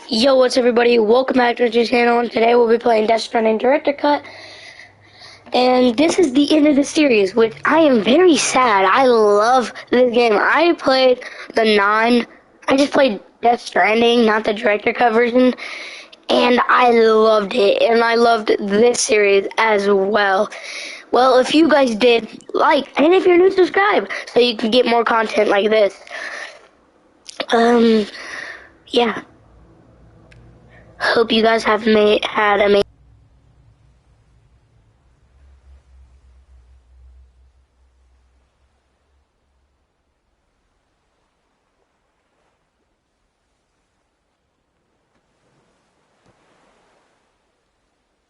Yo, what's everybody? Welcome back to the channel, and today we'll be playing Death Stranding Director Cut. And this is the end of the series, which I am very sad. I love this game. I just played Death Stranding, not the Director Cut version, and I loved it. And I loved this series as well. Well, if you guys did, like, and if you're new, subscribe, so you can get more content like this. Yeah. Hope you guys have had amazing.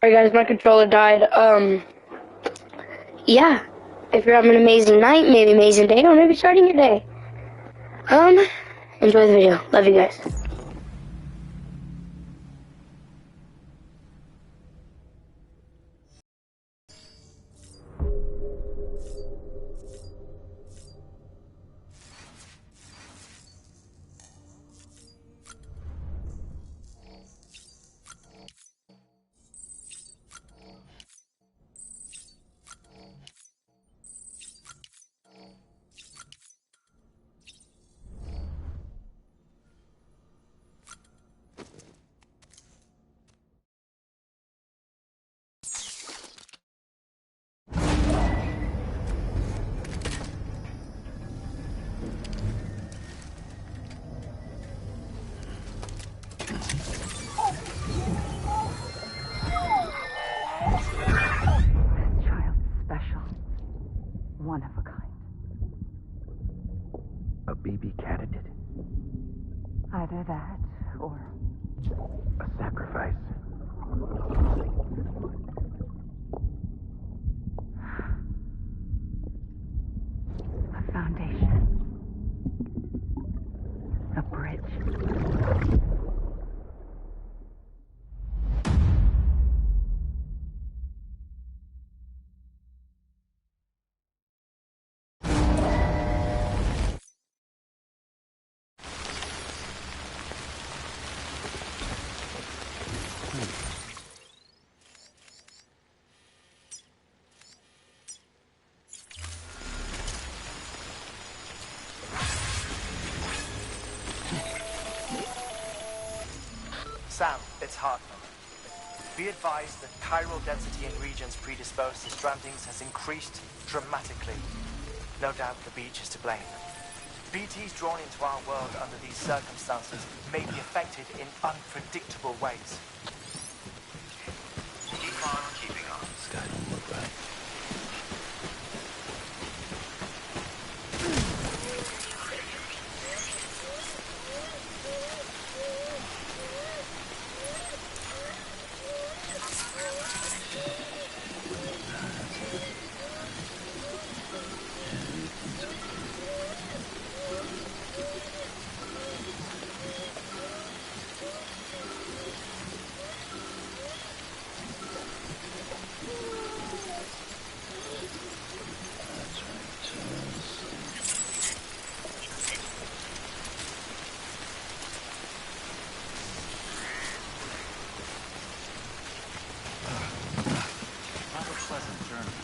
Alright guys, my controller died. Yeah. If you're having an amazing night, maybe amazing day, or maybe starting your day. Enjoy the video. Love you guys. One of a kind. A baby candidate. Either that, or A sacrifice. a foundation. A bridge. Sam, it's Hartman. Be advised that chiral density in regions predisposed to strandings has increased dramatically. No doubt the beach is to blame. BTs drawn into our world under these circumstances may be affected in unpredictable ways. Keep on keeping on. This guy don't look right. Have a pleasant journey.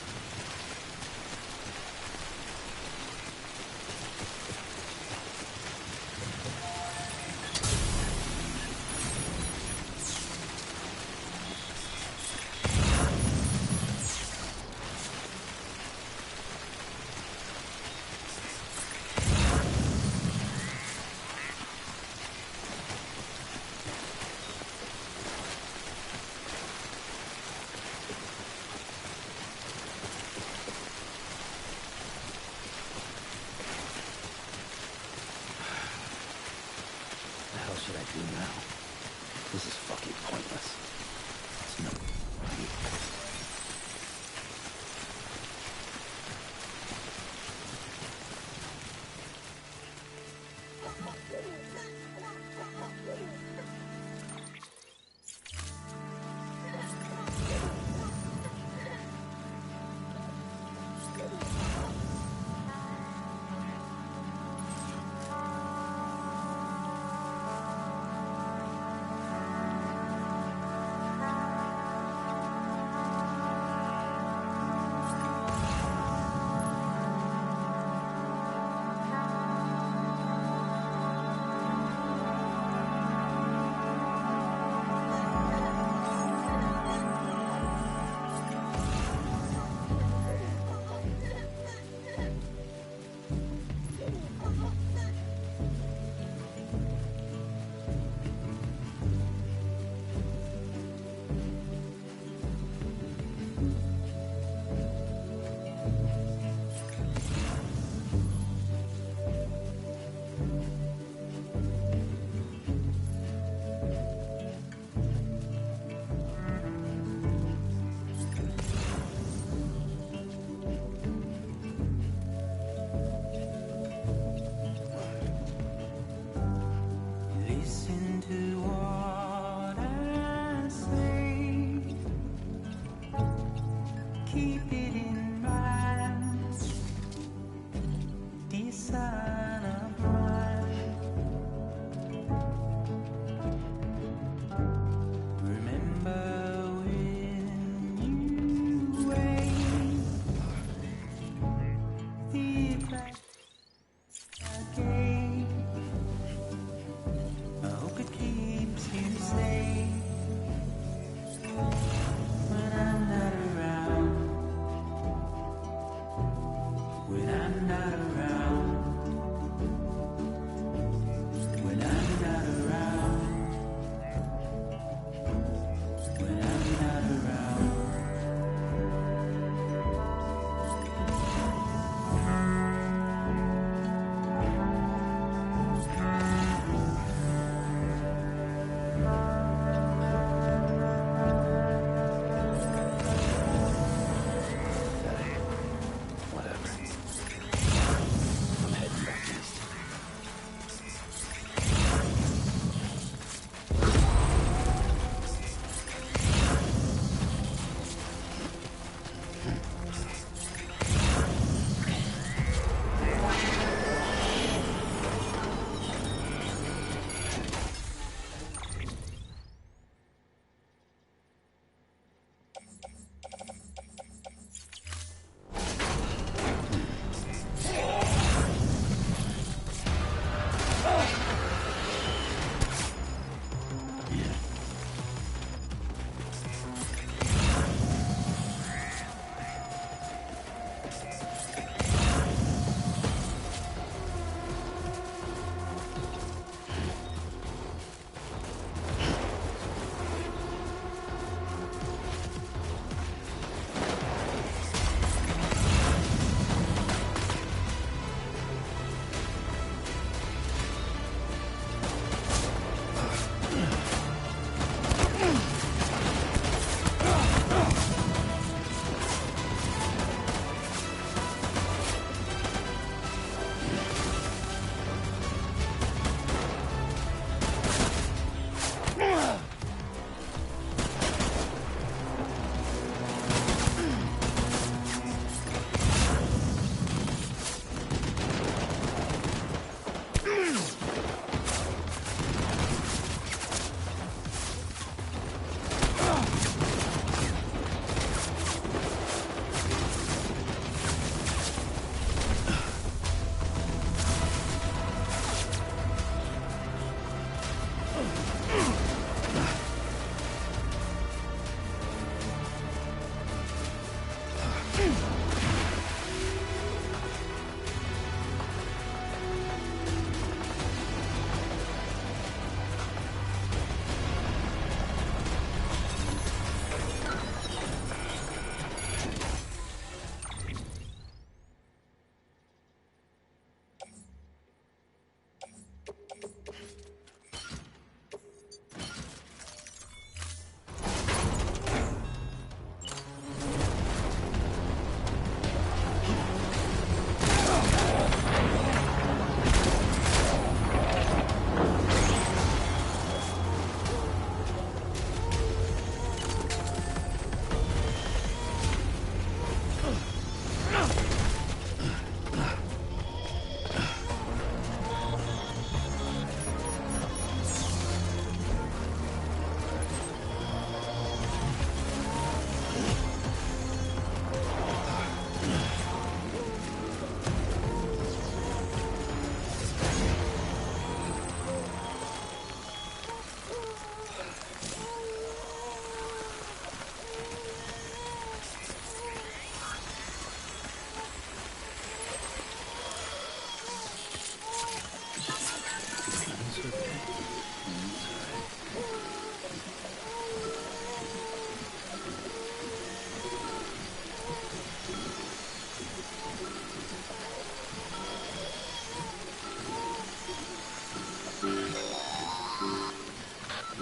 What the hell should I do now? This is fucking pointless. It's no.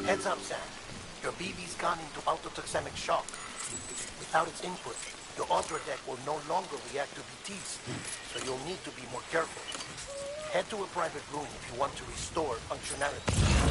Heads up, Sam. Your BB's gone into autotoxemic shock. Without its input, your ultra deck will no longer react to BTs, so you'll need to be more careful. Head to a private room if you want to restore functionality.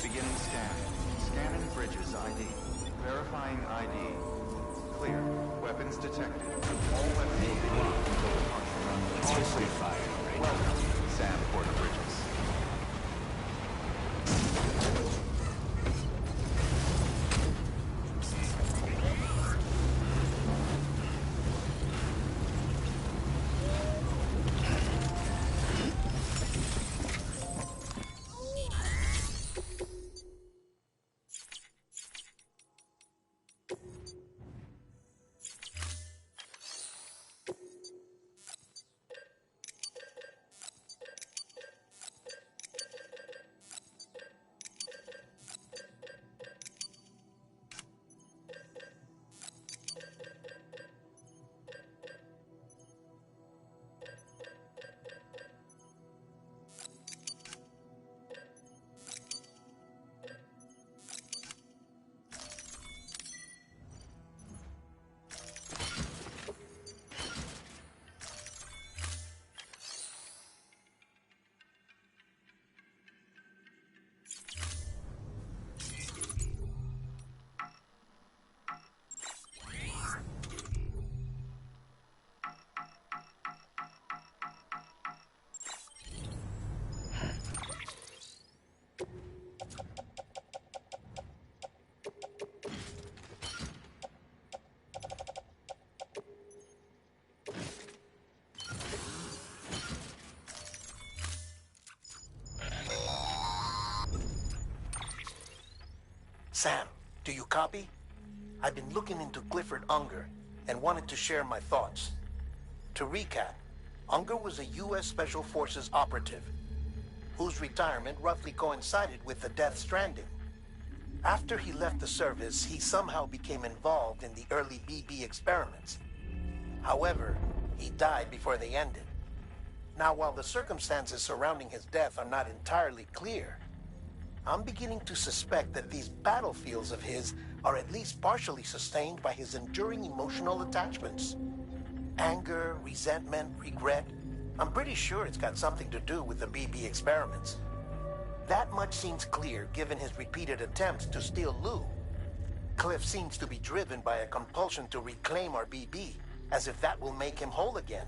Beginning scan. Scanning bridges ID. Verifying ID. Clear. Weapons detected. All weapons Let's just fire. Welcome, Sam Porter Bridges. Sam, do you copy? I've been looking into Clifford Unger and wanted to share my thoughts. To recap, Unger was a U.S. Special Forces operative whose retirement roughly coincided with the Death Stranding. After he left the service, he somehow became involved in the early BB experiments. However, he died before they ended. Now, while the circumstances surrounding his death are not entirely clear, I'm beginning to suspect that these battlefields of his are at least partially sustained by his enduring emotional attachments. Anger, resentment, regret. I'm pretty sure it's got something to do with the BB experiments. That much seems clear given his repeated attempts to steal Lou. Cliff seems to be driven by a compulsion to reclaim our BB, as if that will make him whole again.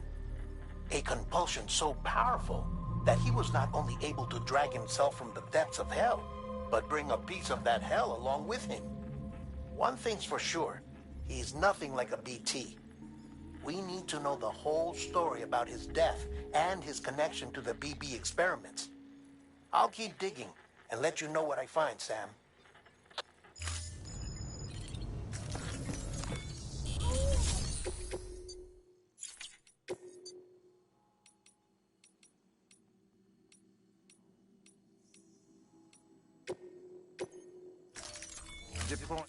A compulsion so powerful that he was not only able to drag himself from the depths of hell, but bring a piece of that hell along with him. One thing's for sure, he's nothing like a BT. We need to know the whole story about his death and his connection to the BB experiments. I'll keep digging and let you know what I find, Sam. Deploy.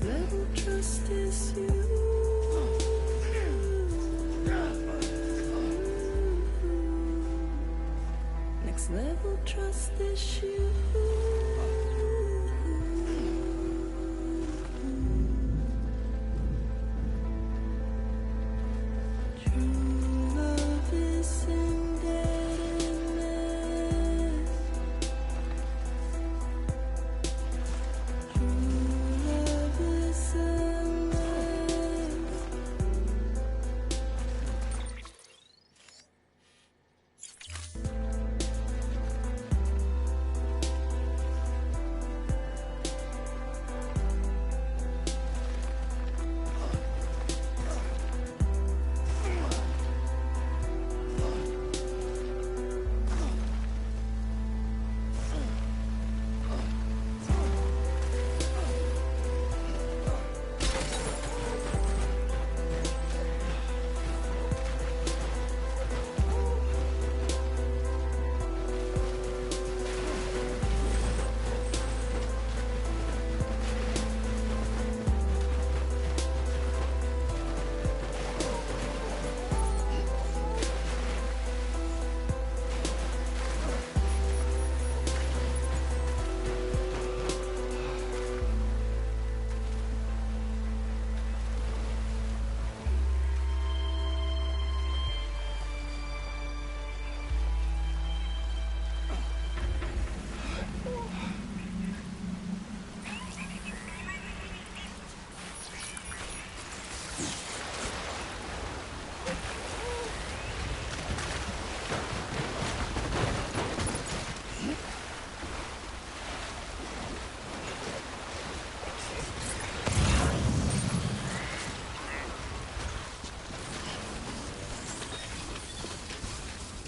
level trust is you. Next level trust is you. True love is indebtedness. True love is a mess.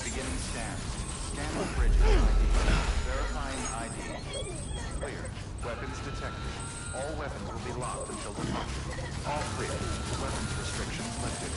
Beginning scan. Scanning bridges ID. Verifying ID. Clear. Weapons detected. All weapons will be locked until departure. All clear. Weapons restrictions lifted.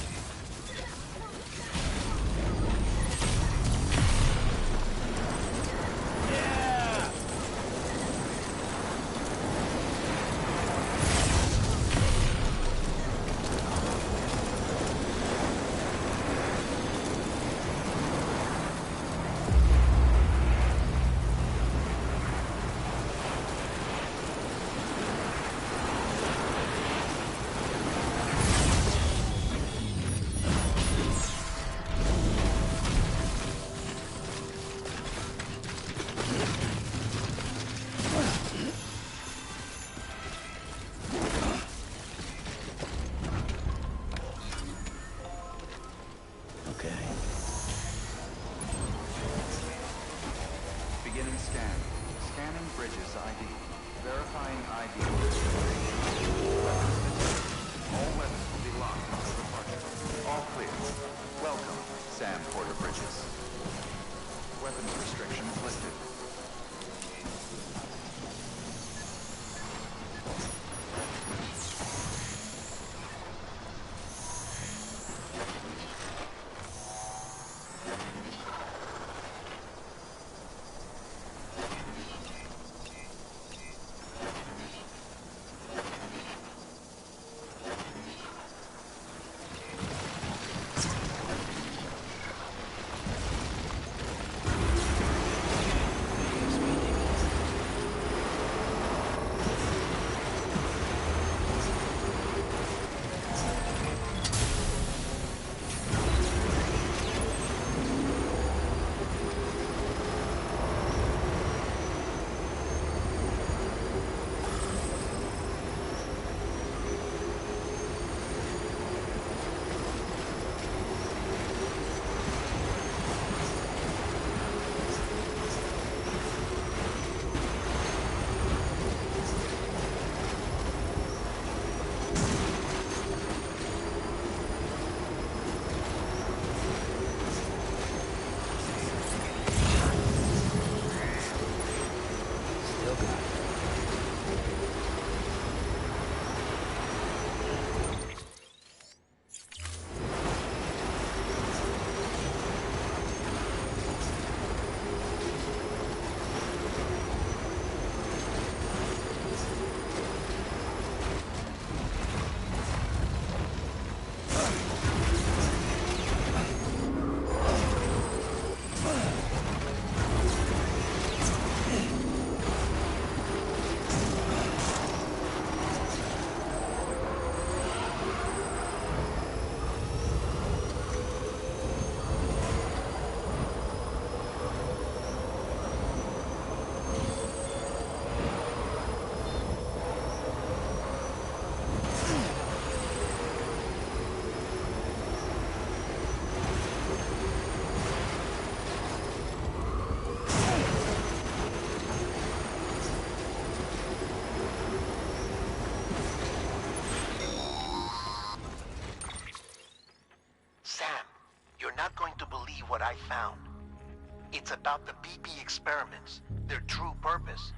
It's about the BP experiments, their true purpose.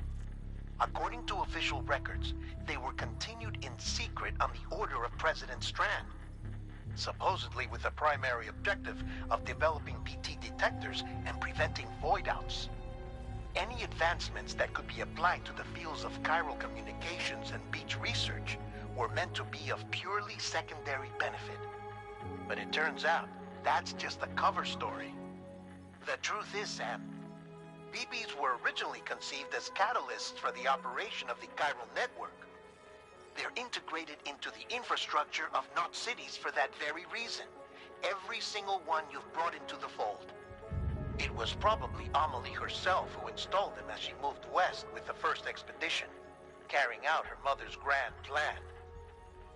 According to official records, they were continued in secret on the order of President Strand, supposedly with the primary objective of developing PT detectors and preventing void-outs. Any advancements that could be applied to the fields of chiral communications and beach research were meant to be of purely secondary benefit. But it turns out, that's just a cover story. The truth is, Sam, BBs were originally conceived as catalysts for the operation of the chiral network. They're integrated into the infrastructure of Knot cities for that very reason. Every single one you've brought into the fold. It was probably Amelie herself who installed them as she moved west with the first expedition, carrying out her mother's grand plan,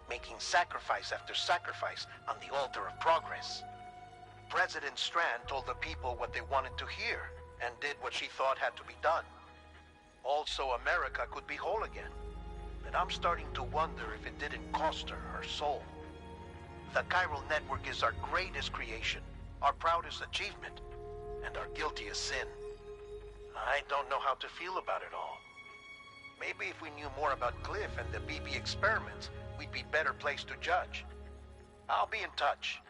making sacrifice after sacrifice on the altar of progress. President Strand told the people what they wanted to hear, and did what she thought had to be done. Also, America could be whole again. And I'm starting to wonder if it didn't cost her her soul. The chiral network is our greatest creation, our proudest achievement, and our guiltiest sin. I don't know how to feel about it all. Maybe if we knew more about Cliff and the BB experiments, we'd be better placed to judge. I'll be in touch.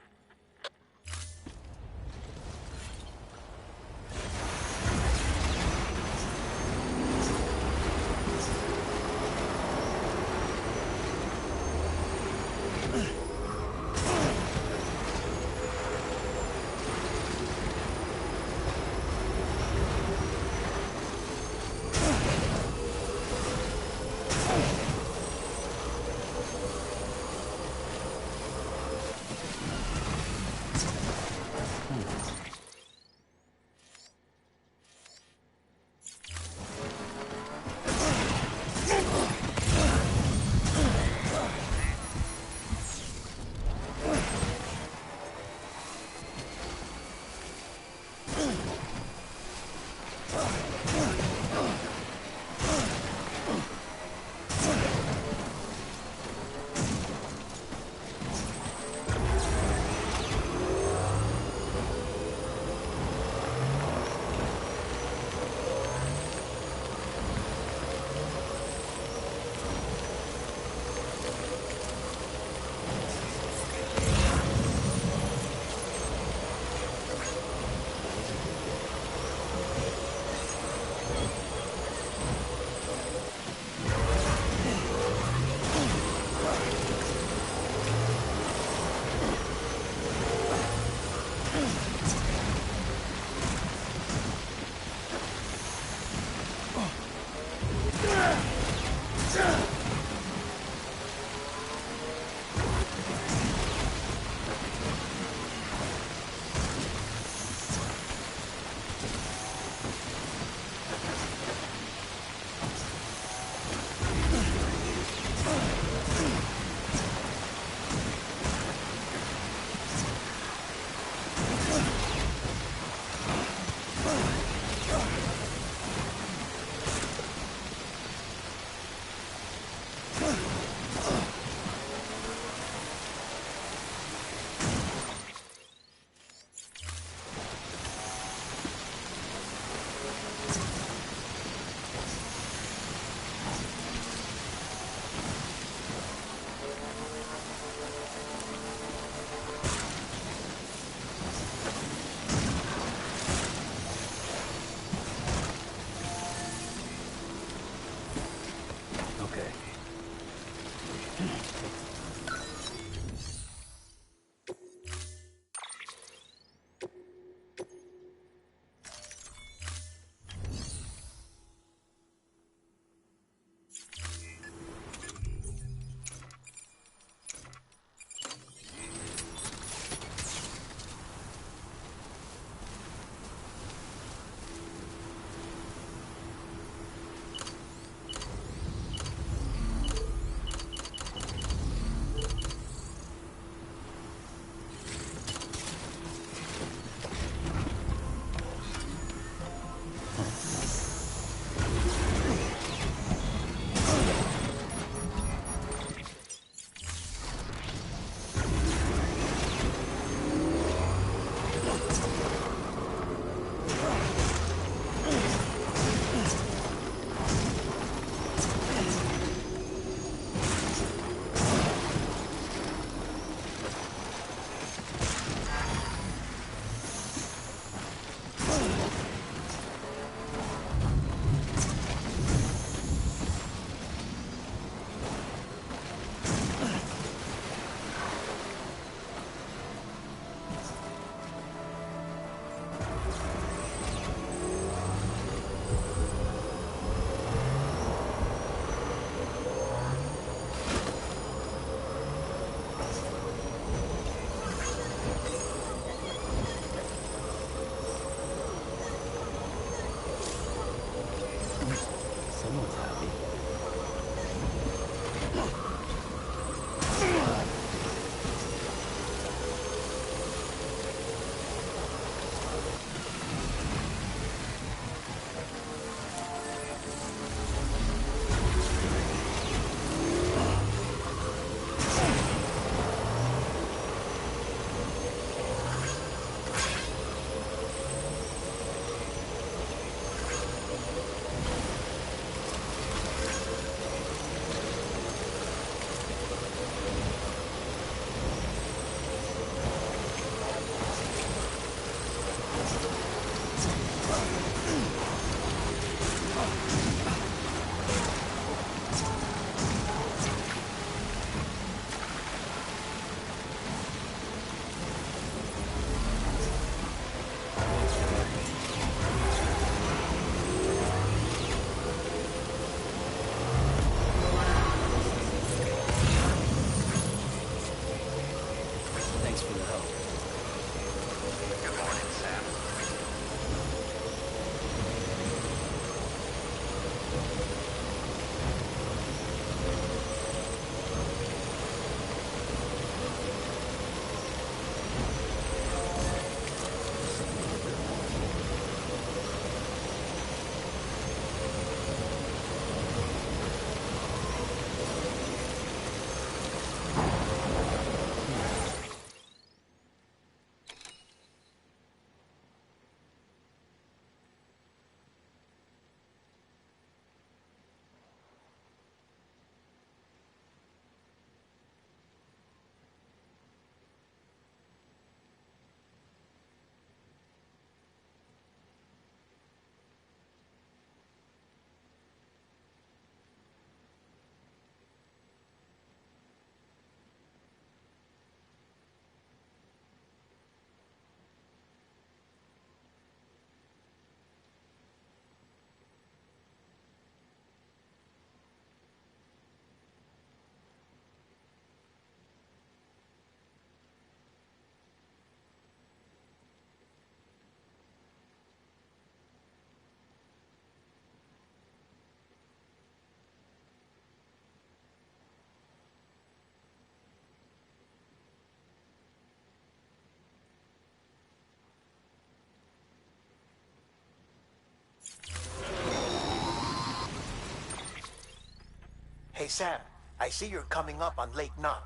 Hey, Sam, I see you're coming up on Lake Knot.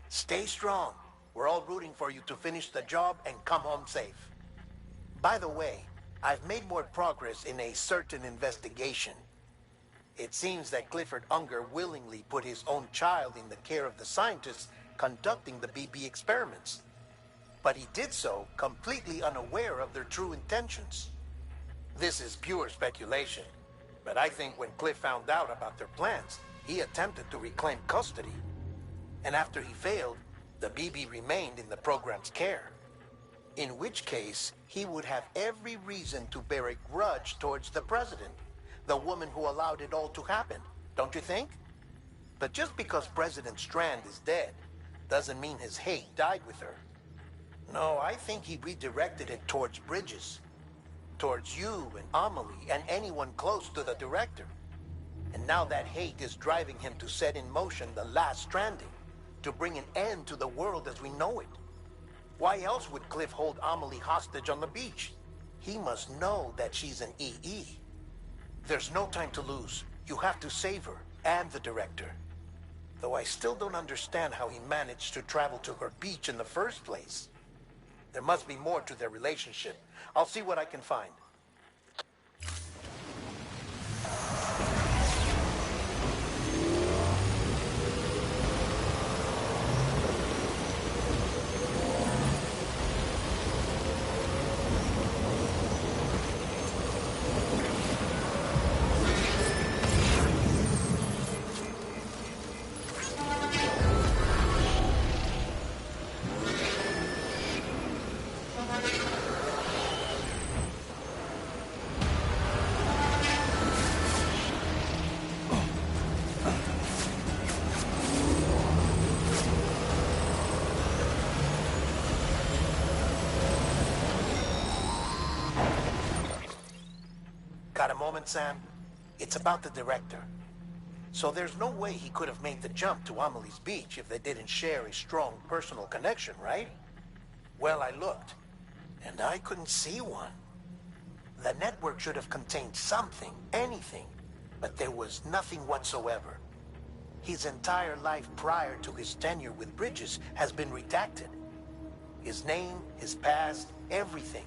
Stay strong. We're all rooting for you to finish the job and come home safe. By the way, I've made more progress in a certain investigation. It seems that Clifford Unger willingly put his own child in the care of the scientists conducting the BB experiments. But he did so completely unaware of their true intentions. This is pure speculation, but I think when Cliff found out about their plans, he attempted to reclaim custody. And after he failed, the BB remained in the program's care. In which case, he would have every reason to bear a grudge towards the president, the woman who allowed it all to happen, don't you think? But just because President Strand is dead, doesn't mean his hate died with her. No, I think he redirected it towards Bridges. Towards you and Amelie and anyone close to the director. And now that hate is driving him to set in motion the last stranding, to bring an end to the world as we know it. Why else would Cliff hold Amelie hostage on the beach? He must know that she's an EE. There's no time to lose. You have to save her and the director. Though I still don't understand how he managed to travel to her beach in the first place. There must be more to their relationship. I'll see what I can find. Got a moment, Sam? It's about the director. So there's no way he could have made the jump to Amelie's beach if they didn't share a strong personal connection, right? Well, I looked, and I couldn't see one. The network should have contained something, anything, but there was nothing whatsoever. His entire life prior to his tenure with Bridges has been redacted. His name, his past, everything.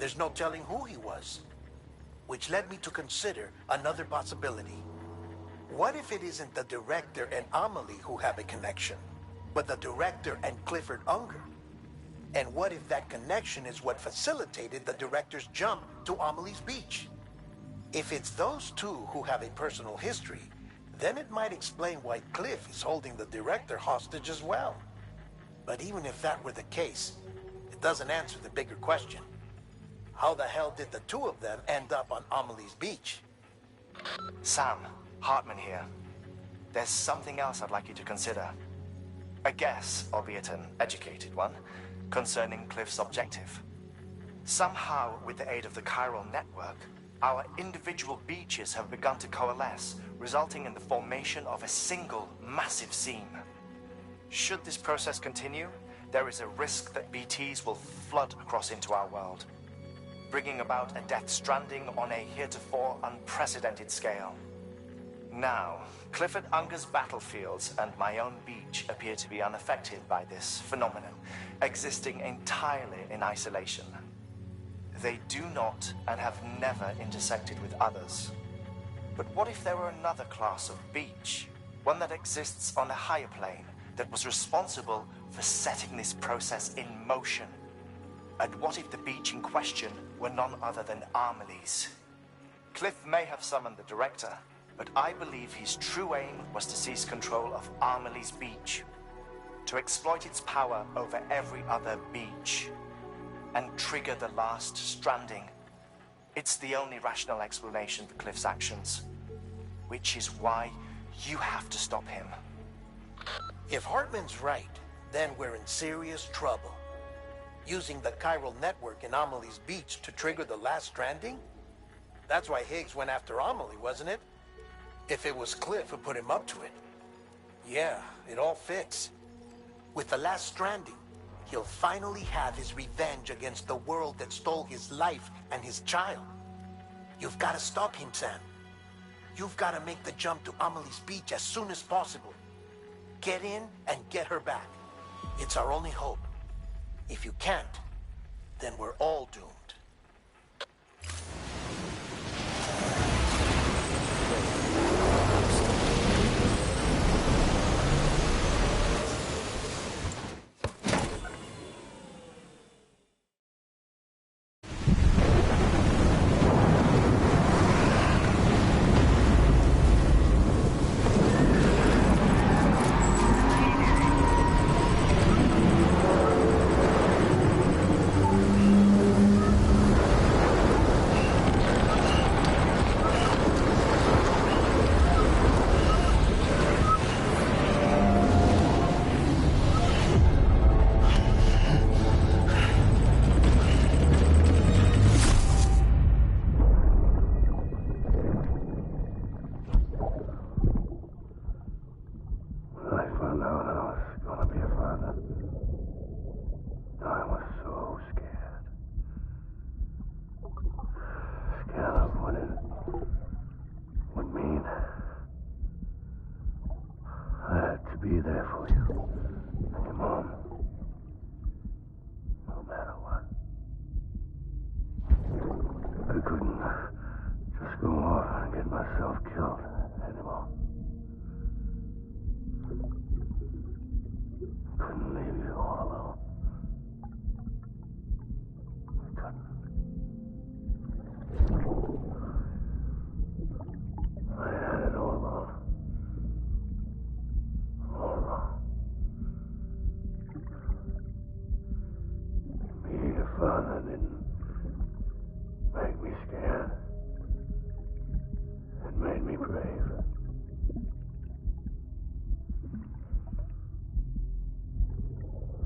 There's no telling who he was. Which led me to consider another possibility. What if it isn't the director and Amelie who have a connection, but the director and Clifford Unger? And what if that connection is what facilitated the director's jump to Amelie's beach? If it's those two who have a personal history, then it might explain why Cliff is holding the director hostage as well. But even if that were the case, it doesn't answer the bigger question. How the hell did the two of them end up on Amelie's beach? Sam, Hartman here. There's something else I'd like you to consider. A guess, albeit an educated one, concerning Cliff's objective. Somehow, with the aid of the chiral network, our individual beaches have begun to coalesce, resulting in the formation of a single massive seam. Should this process continue, there is a risk that BTs will flood across into our world, bringing about a death stranding on a heretofore unprecedented scale. Now, Clifford Unger's battlefields and my own beach appear to be unaffected by this phenomenon, existing entirely in isolation. They do not and have never intersected with others. But what if there were another class of beach, one that exists on a higher plane, that was responsible for setting this process in motion? And what if the beach in question were none other than Amelie's? Cliff may have summoned the director, but I believe his true aim was to seize control of Amelie's beach, to exploit its power over every other beach, and trigger the last stranding. It's the only rational explanation for Cliff's actions, which is why you have to stop him. If Hartman's right, then we're in serious trouble. Using the chiral network in Amelie's beach to trigger the last stranding? That's why Higgs went after Amelie, wasn't it? If it was Cliff who put him up to it. Yeah, it all fits. With the last stranding, he'll finally have his revenge against the world that stole his life and his child. You've got to stop him, Sam. You've got to make the jump to Amelie's beach as soon as possible. Get in and get her back. It's our only hope. If you can't, then we're all doomed. Be there for you. And your mom. No matter what. I couldn't just go off and get myself killed anymore. Couldn't leave you all alone. I couldn't. I had it all wrong. All wrong. Being a father didn't make me scared. It made me brave.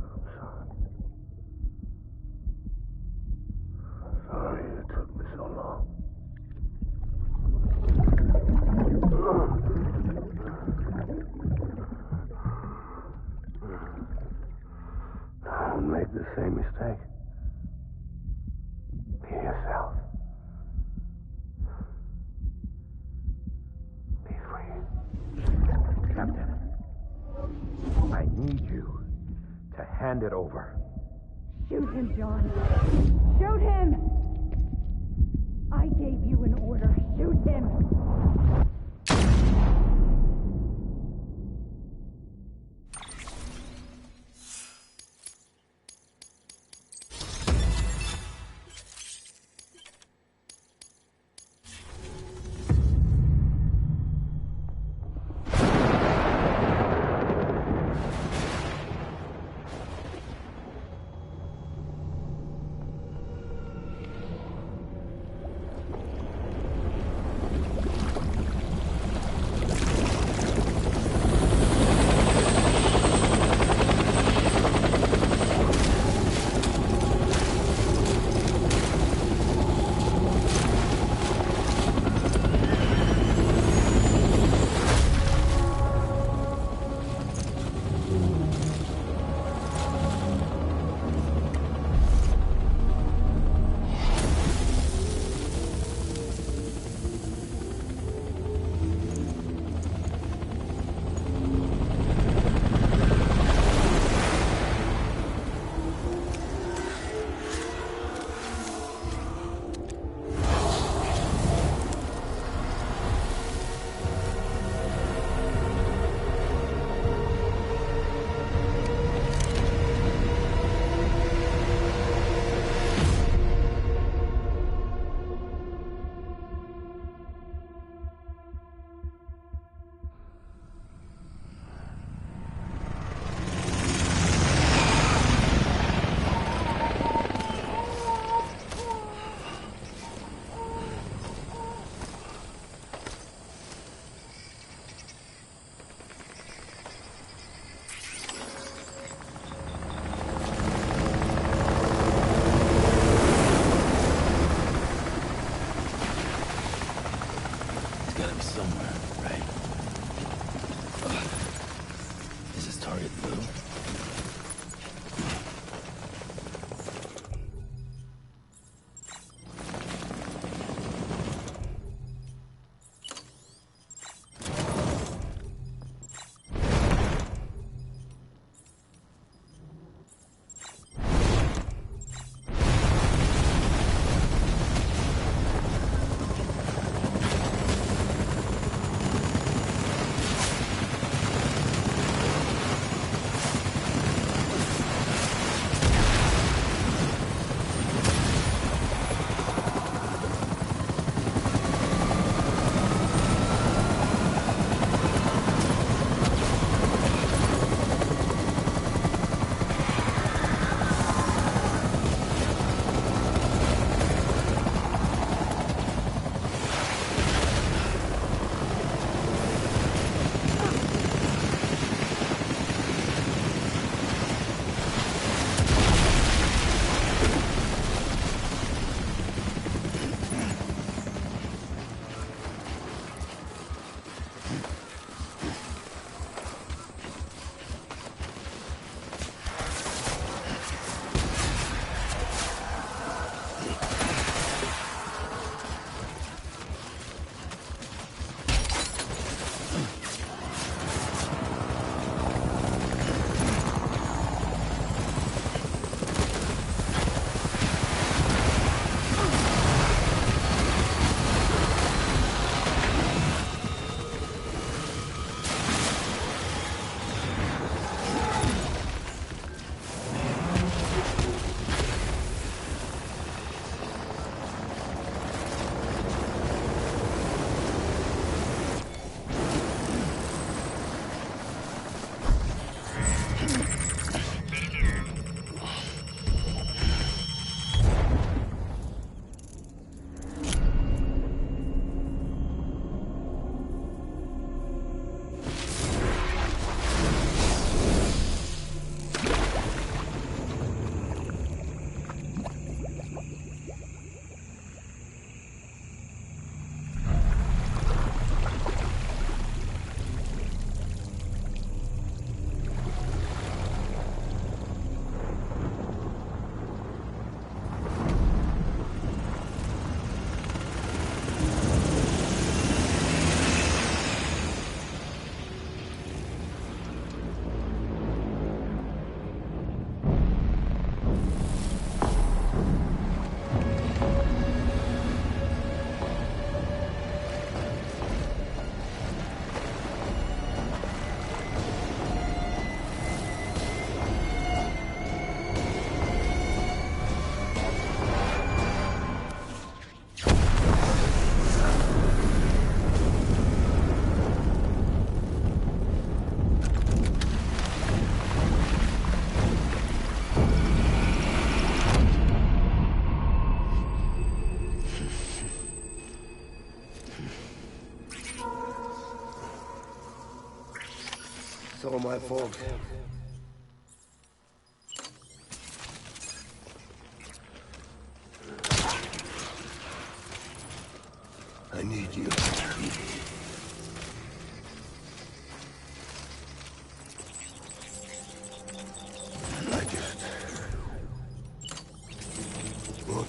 I'm sorry. Sorry it took me so long. Don't make the same mistake. Be yourself. Be free. Captain, I need you to hand it over. Shoot him, John. Shoot him! I gave you an order. Shoot him! my fault. I need you. I just... Look.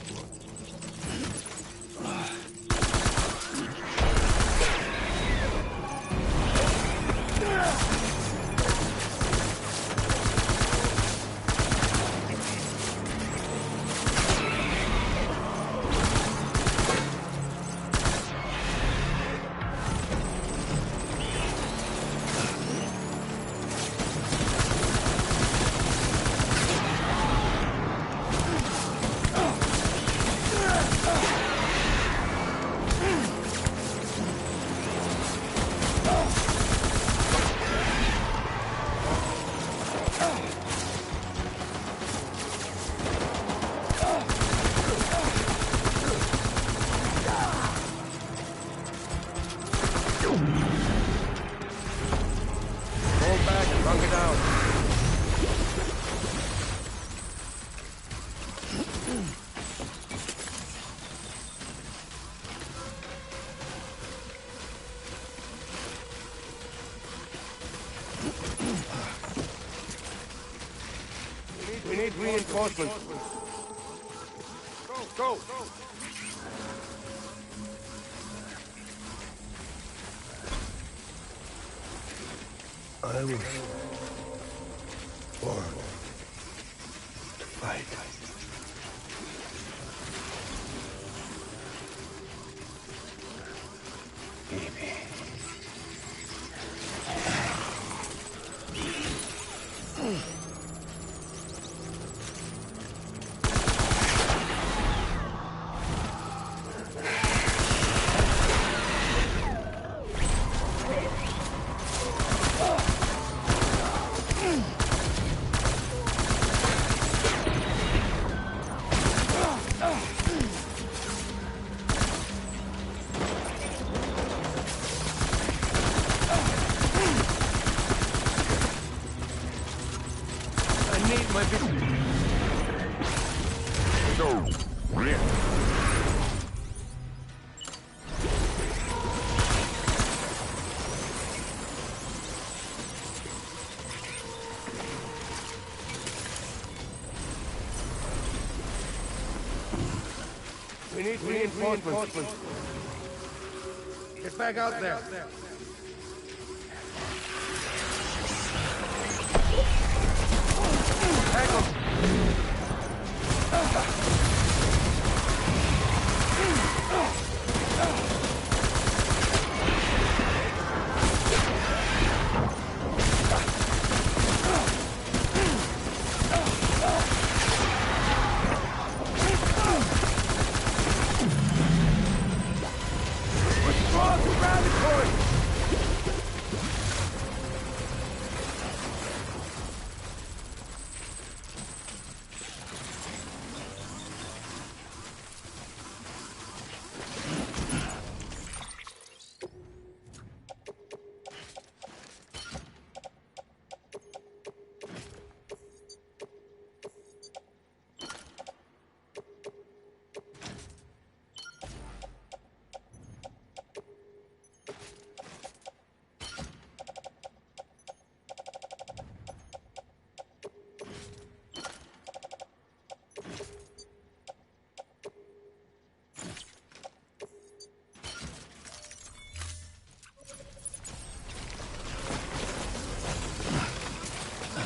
We need reinforcements. Go! I was born to fight. Baby. We need reinforcements. Get back out there. Hang on.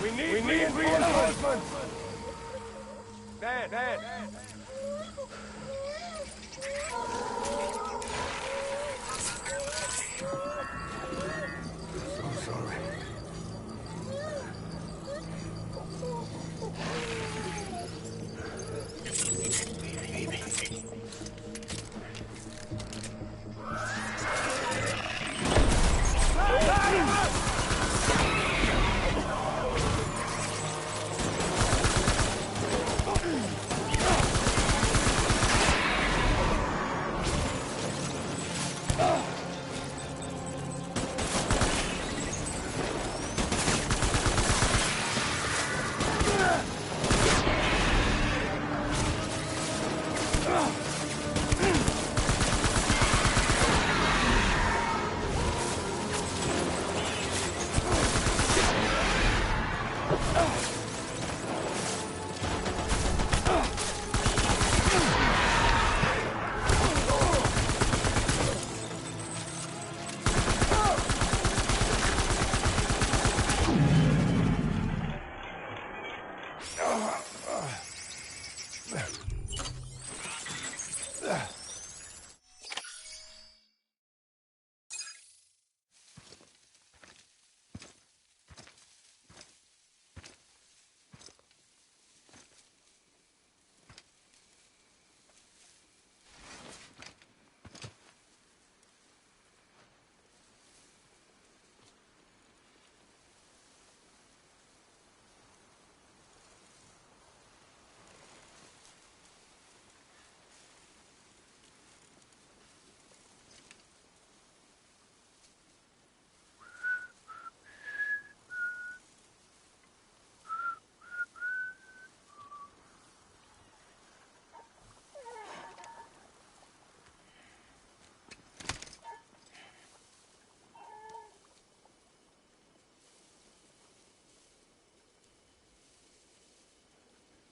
We need reinforcements! Bad. So sorry.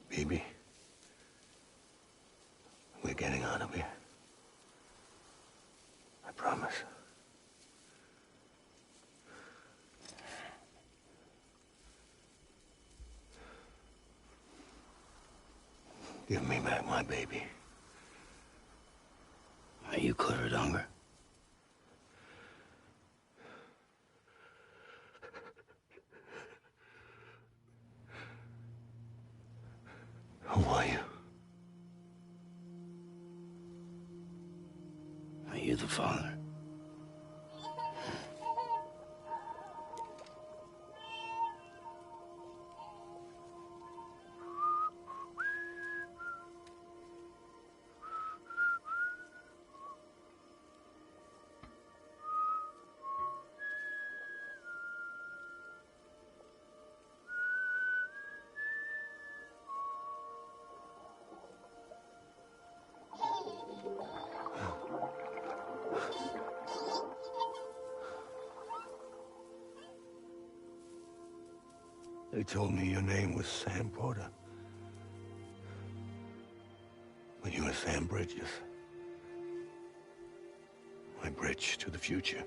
Baby, we're getting out of here. I promise. Give me back my baby. Are you Clifford Unger? Who are you? Are you the father? They told me your name was Sam Porter. But you were Sam Bridges. My bridge to the future.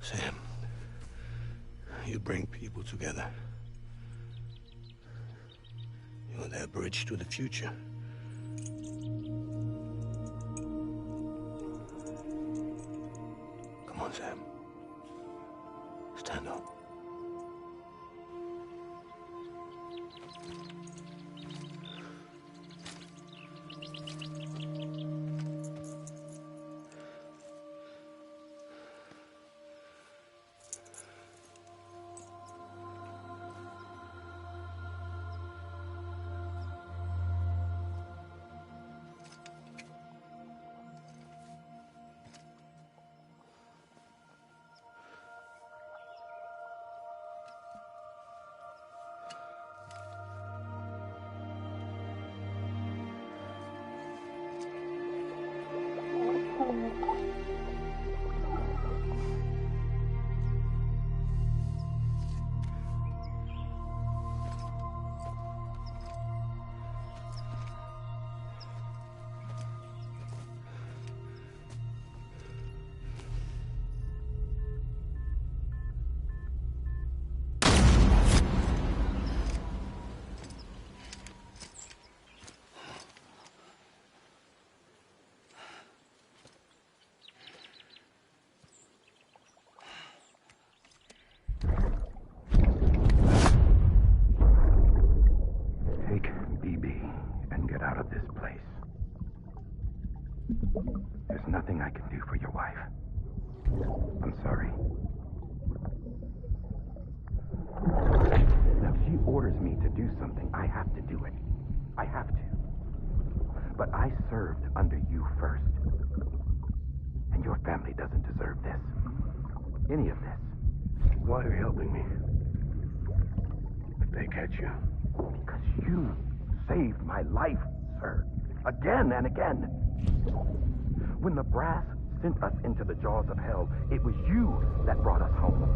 Sam, you bring people together. You're their bridge to the future. Come on, Sam. Stand up. There's nothing I can do for your wife. I'm sorry. Now, if she orders me to do something, I have to do it. I have to. But I served under you first. And your family doesn't deserve this. any of this. Why are you helping me? If they catch you. Because you saved my life, sir. Again and again. When the brass sent us into the jaws of hell, it was you that brought us home.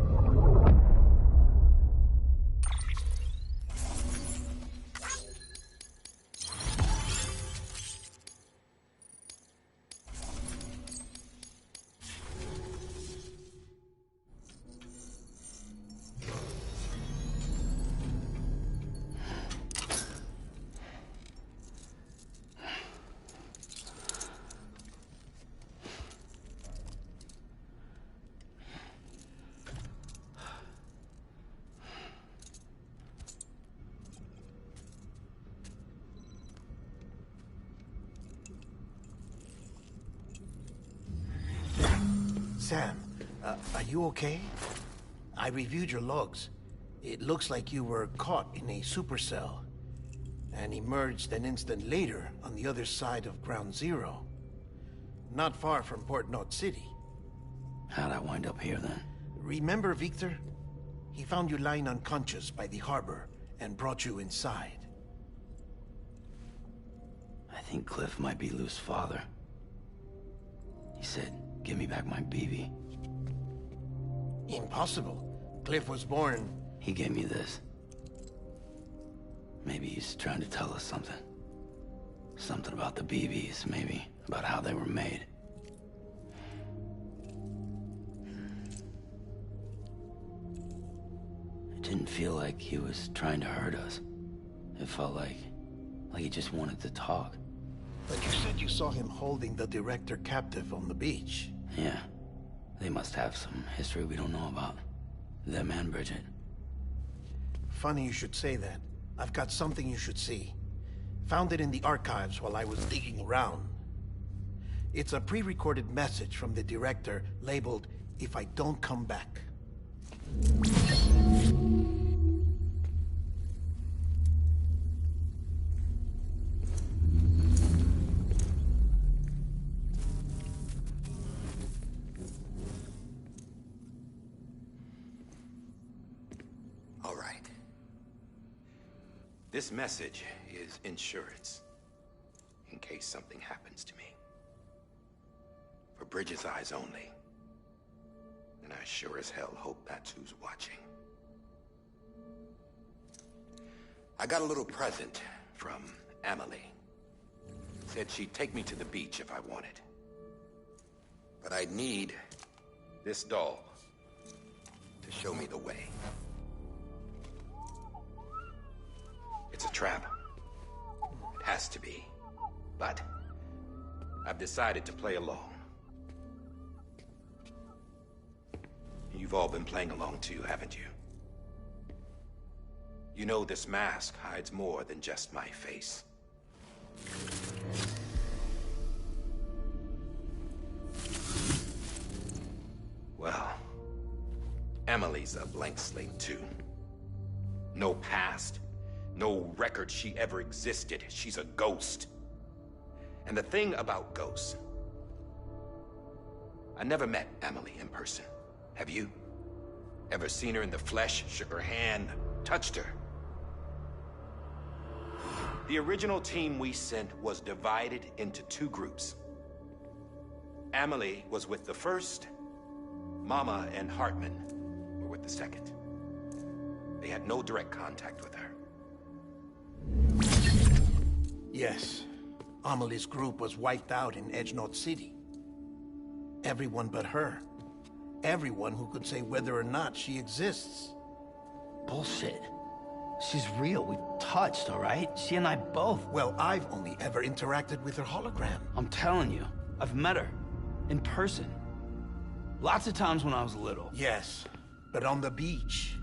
Sam, are you okay? I reviewed your logs. It looks like you were caught in a supercell and emerged an instant later on the other side of Ground Zero. Not far from Port Knot City. How'd I wind up here then? Remember Victor? He found you lying unconscious by the harbor and brought you inside. I think Cliff might be Lou's father. He said, give me back my BB. Impossible. Cliff was born... He gave me this. Maybe he's trying to tell us something. Something about the BBs, maybe. About how they were made. It didn't feel like he was trying to hurt us. It felt like he just wanted to talk. But you said you saw him holding the director captive on the beach. Yeah. They must have some history we don't know about. Them and Bridget. Funny you should say that. I've got something you should see. Found it in the archives while I was digging around. It's a pre-recorded message from the director labeled, "If I don't come back." All right. This message is insurance, in case something happens to me. For Bridget's eyes only. And I sure as hell hope that's who's watching. I got a little present from Amelie. Said she'd take me to the beach if I wanted. But I'd need this doll to show me the way. It's a trap. It has to be. But I've decided to play along. You've all been playing along too, haven't you? You know this mask hides more than just my face. Well, Emily's a blank slate too. No past. No record she ever existed. She's a ghost. And the thing about ghosts... I never met Emily in person. Have you? Ever seen her in the flesh, shook her hand, touched her? The original team we sent was divided into two groups. Emily was with the first. Mama and Hartman were with the second. They had no direct contact with her. Yes. Amelie's group was wiped out in Edge Knot City. Everyone but her. Everyone who could say whether or not she exists. Bullshit. She's real. We've touched, all right? She and I both. Well, I've only ever interacted with her hologram. I'm telling you, I've met her. In person. Lots of times when I was little. Yes, but on the beach.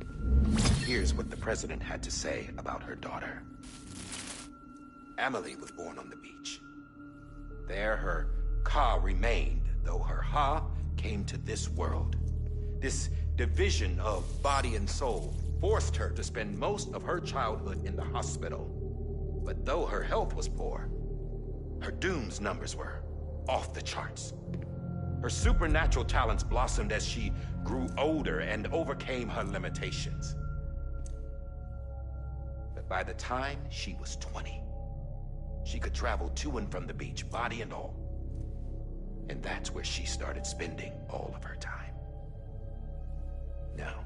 Here's what the president had to say about her daughter. Amelie was born on the beach. There her Ka remained, though her Ha came to this world. This division of body and soul forced her to spend most of her childhood in the hospital. But though her health was poor, her Doom's numbers were off the charts. Her supernatural talents blossomed as she grew older and overcame her limitations. But by the time she was 20, she could travel to and from the beach, body and all. And that's where she started spending all of her time. Now,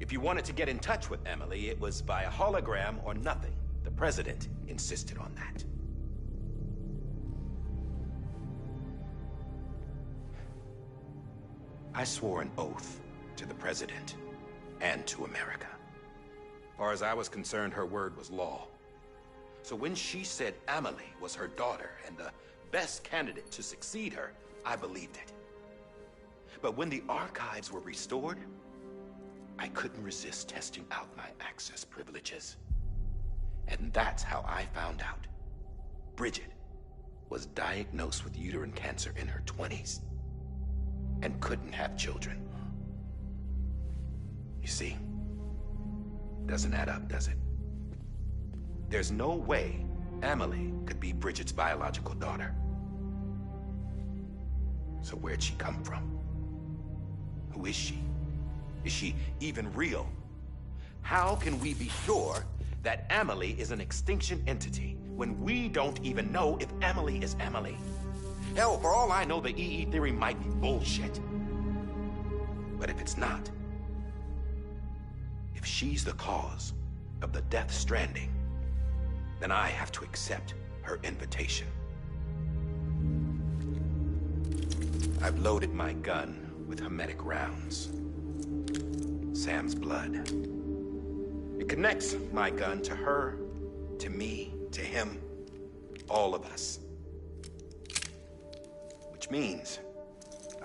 if you wanted to get in touch with Emily, it was via hologram or nothing. The president insisted on that. I swore an oath to the president and to America. As far as I was concerned, her word was law. So when she said Amelie was her daughter and the best candidate to succeed her, I believed it. But when the archives were restored, I couldn't resist testing out my access privileges. And that's how I found out Bridget was diagnosed with uterine cancer in her 20s and couldn't have children. You see, doesn't add up, does it? There's no way Amelie could be Bridget's biological daughter. So where'd she come from? Who is she? Is she even real? How can we be sure that Amelie is an extinction entity when we don't even know if Amelie is Amelie? Hell, for all I know, the EE theory might be bullshit. But if it's not, if she's the cause of the death stranding, then I have to accept her invitation. I've loaded my gun with hermetic rounds. Sam's blood. It connects my gun to her, to me, to him, all of us. Which means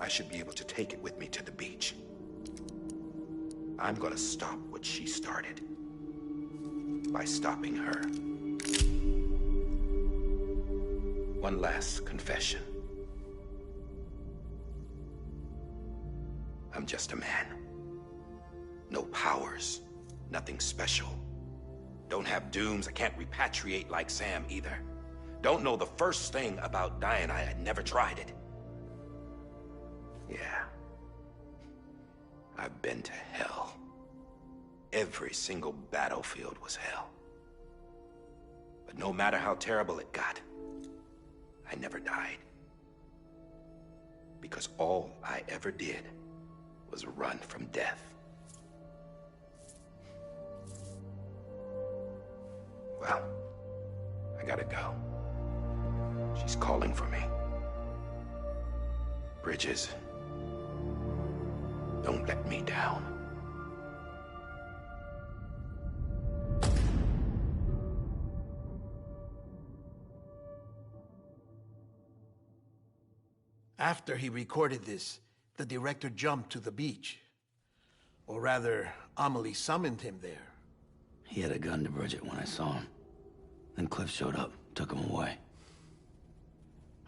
I should be able to take it with me to the beach. I'm gonna stop what she started by stopping her. One last confession. I'm just a man. No powers, nothing special. Don't have dooms, I can't repatriate like Sam either. Don't know the first thing about dying, I never tried it. Yeah. I've been to hell. Every single battlefield was hell. But no matter how terrible it got, I never died. Because all I ever did was run from death. Well, I gotta go. She's calling for me. Bridges, don't let me down. After he recorded this, the director jumped to the beach. Or rather, Amelie summoned him there. He had a gun to Bridget when I saw him. Then Cliff showed up, took him away.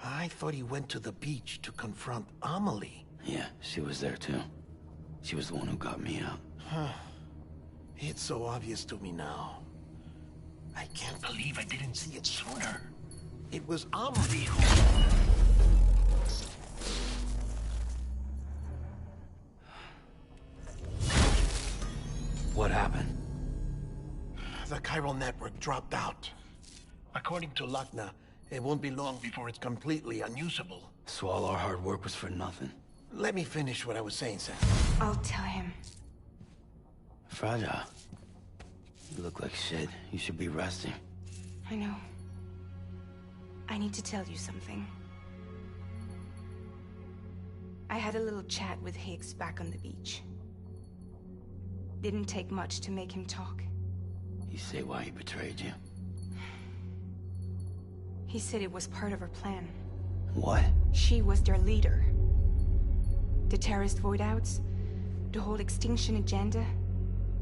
I thought he went to the beach to confront Amelie. Yeah, she was there too. She was the one who got me out. It's so obvious to me now. I can't believe I didn't see it sooner. It was Amelie who... What happened? The chiral network dropped out. According to Lakna, it won't be long before it's completely unusable. So all our hard work was for nothing. Let me finish what I was saying, Sam. I'll tell him. Fragile. You look like shit. You should be resting. I know. I need to tell you something. I had a little chat with Higgs back on the beach. Didn't take much to make him talk. You say why he betrayed you? He said it was part of her plan. What? She was their leader. The terrorist void-outs, the whole extinction agenda,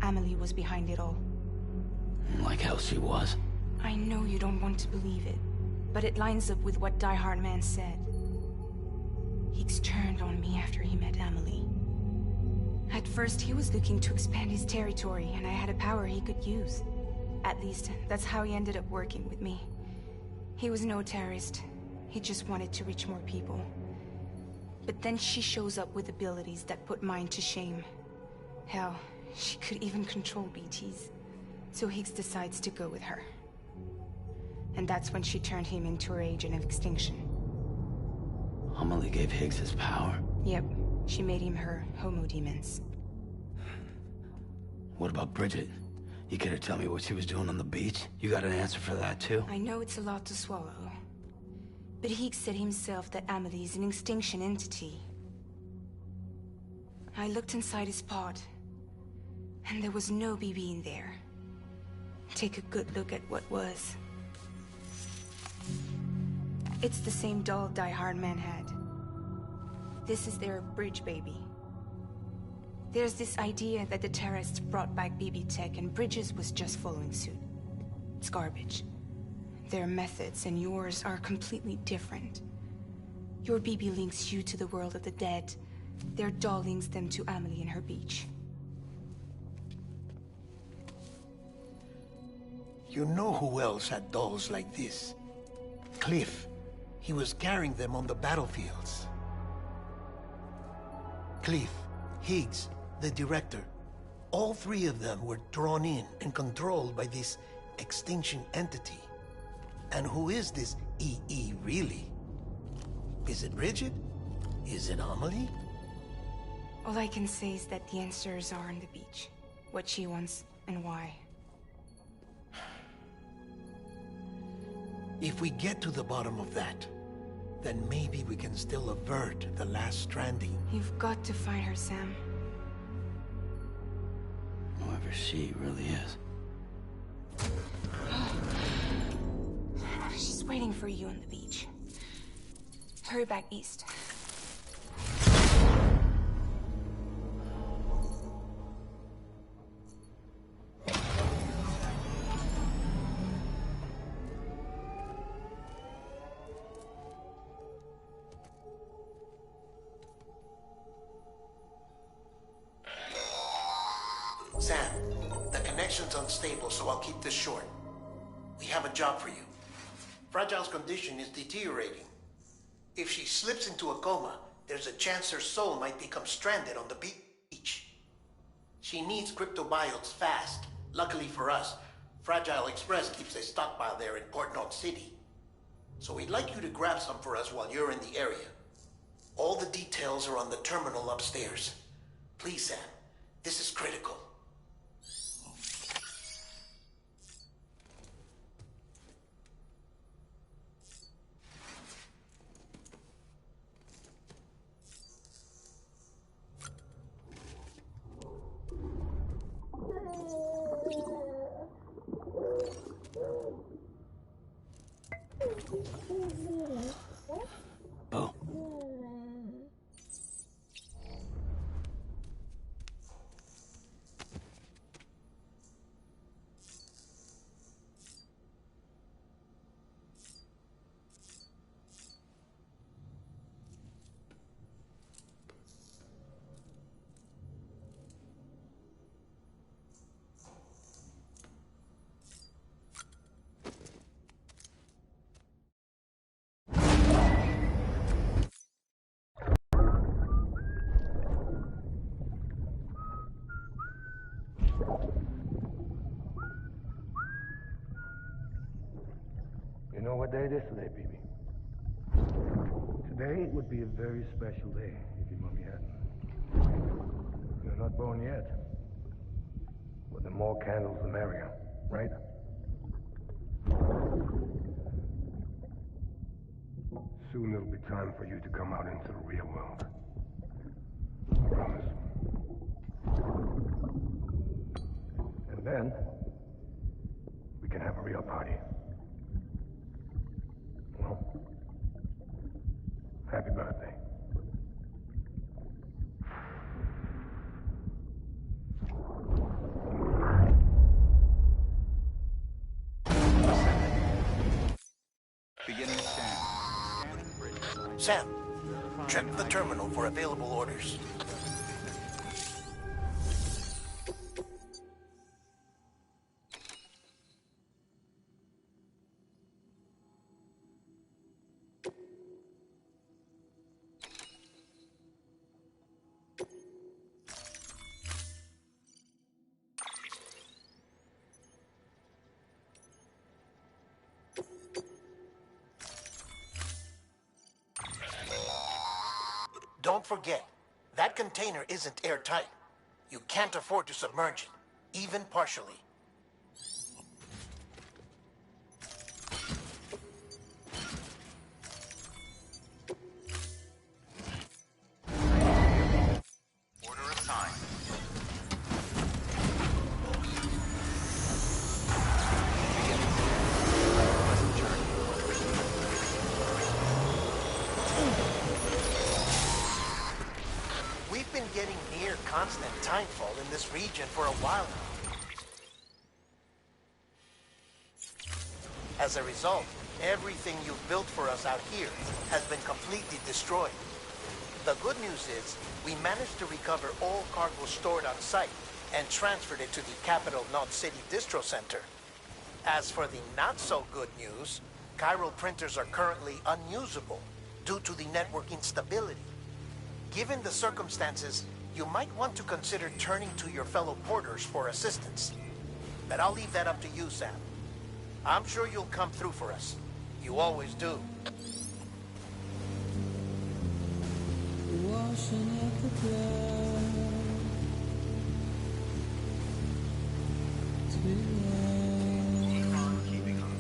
Amelie was behind it all. Like hell she was. I know you don't want to believe it, but it lines up with what Die Hard Man said. Higgs turned on me after he met Amelie. At first, he was looking to expand his territory, and I had a power he could use. At least, that's how he ended up working with me. He was no terrorist. He just wanted to reach more people. But then she shows up with abilities that put mine to shame. Hell, she could even control BTs. So Higgs decides to go with her. And that's when she turned him into her agent of extinction. Amelie gave Higgs his power? Yep, she made him her homo demons. What about Bridget? You care to tell me what she was doing on the beach? You got an answer for that too? I know it's a lot to swallow. But Higgs said himself that Amelie is an extinction entity. I looked inside his pod, and there was no BB in there. Take a good look at what was. It's the same doll Die Hard Man had. This is their bridge baby. There's this idea that the terrorists brought back BB tech and Bridges was just following suit. It's garbage. Their methods and yours are completely different. Your BB links you to the world of the dead. Their doll links them to Amelie and her beach. You know who else had dolls like this? Cliff. He was carrying them on the battlefields. Cliff, Higgs, the director. All three of them were drawn in and controlled by this extinction entity. And who is this EE really? Is it Bridget? Is it Amelie? All I can say is that the answers are on the beach. What she wants and why. If we get to the bottom of that, then maybe we can still avert the last stranding. You've got to find her, Sam. Whoever she really is. She's waiting for you on the beach. Hurry back east. Sam, the connection's unstable, so I'll keep this short. We have a job for you. Fragile's condition is deteriorating. If she slips into a coma, there's a chance her soul might become stranded on the beach. She needs cryptobiotes fast. Luckily for us, Fragile Express keeps a stockpile there in Port Knot City. So we'd like you to grab some for us while you're in the area. All the details are on the terminal upstairs. Please, Sam, this is critical. Bo. You know what day it is today, BB? Today would be a very special day if your mommy hadn't. You're not born yet. But the more candles, the merrier, right? Soon it'll be time for you to come out into the real world. Promise. And then, we can have a real party. Well, happy birthday. Beginning scan. Scanning bridge. Sam, check the terminal for available orders. don't forget, that container isn't airtight. You can't afford to submerge it, even partially. Order assigned. Pleasant journey. We've been getting near constant timefall in this region for a while now. As a result, everything you've built for us out here has been completely destroyed. The good news is, we managed to recover all cargo stored on site and transferred it to the Capital Knot City Distro Center. As for the not-so-good news, chiral printers are currently unusable due to the network instability. Given the circumstances, you might want to consider turning to your fellow porters for assistance. But I'll leave that up to you, Sam. I'm sure you'll come through for us. You always do. Washing up the blood to be loved. Keep on keeping on.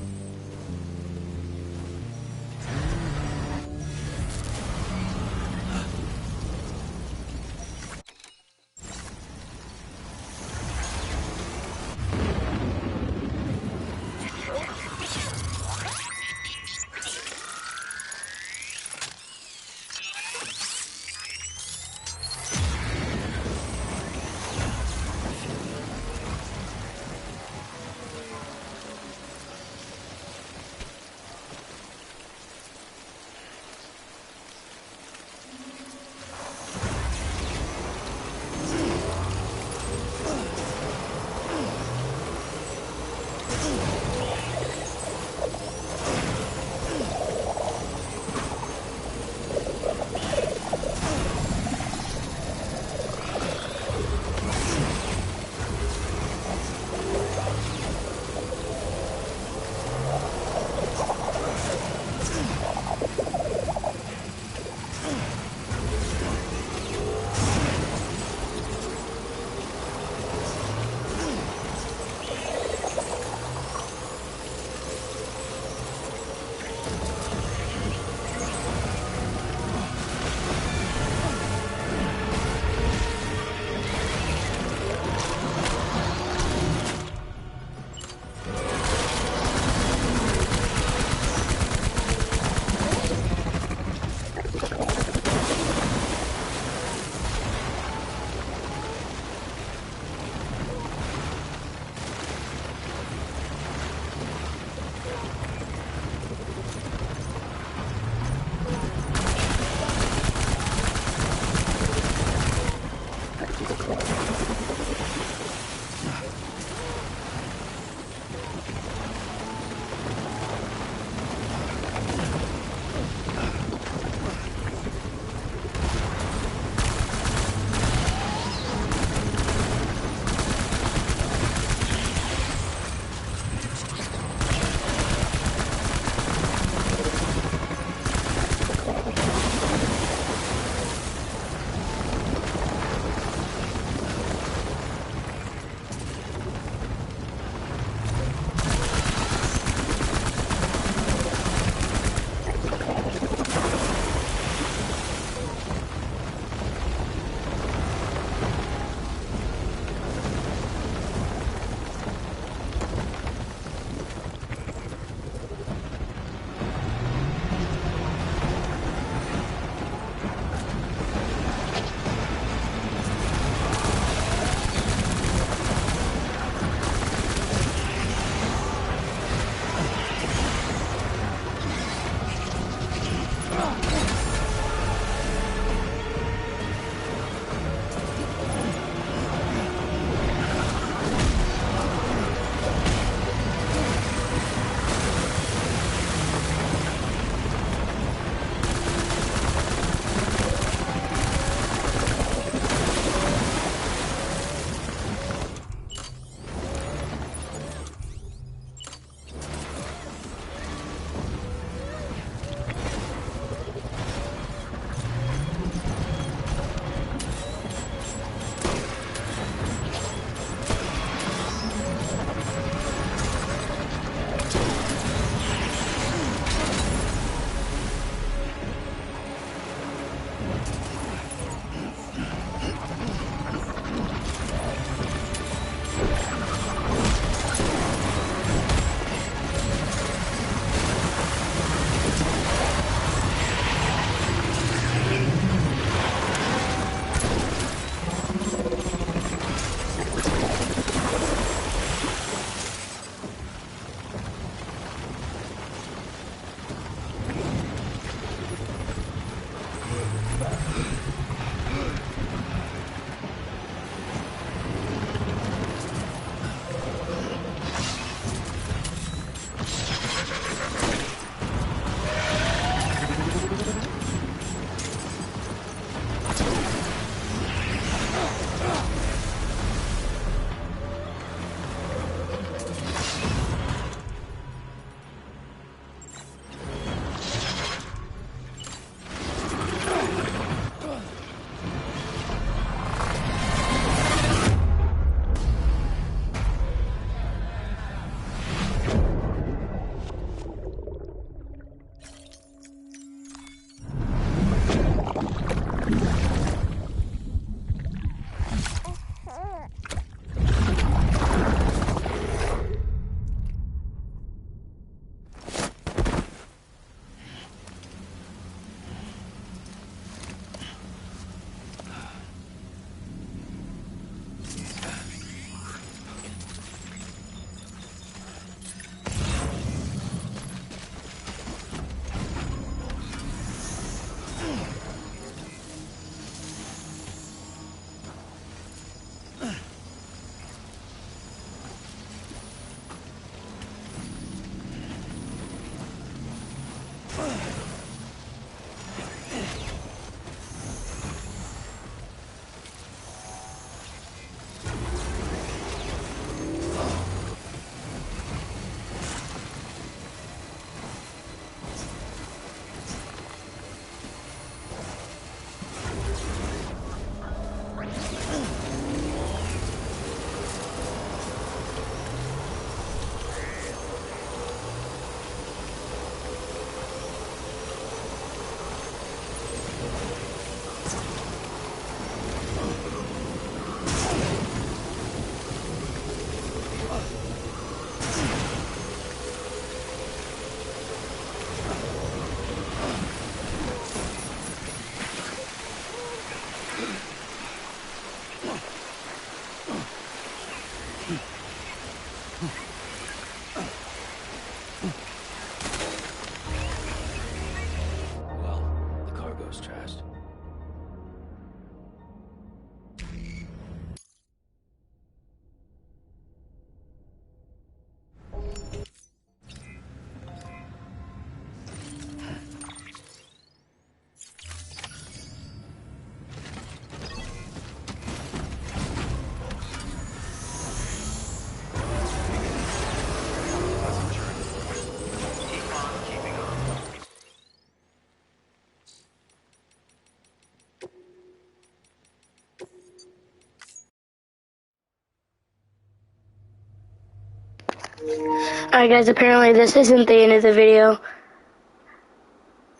Alright guys, apparently this isn't the end of the video.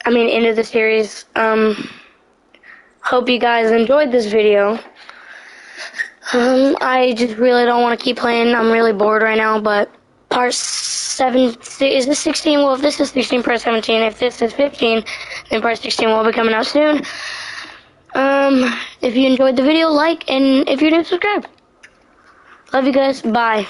I mean, end of the series. Hope you guys enjoyed this video. I just really don't want to keep playing. I'm really bored right now, but part 7, is this 16? Well, if this is 16, part 17. If this is 15, then part 16 will be coming out soon. If you enjoyed the video, like, and if you're new, subscribe. Love you guys. Bye.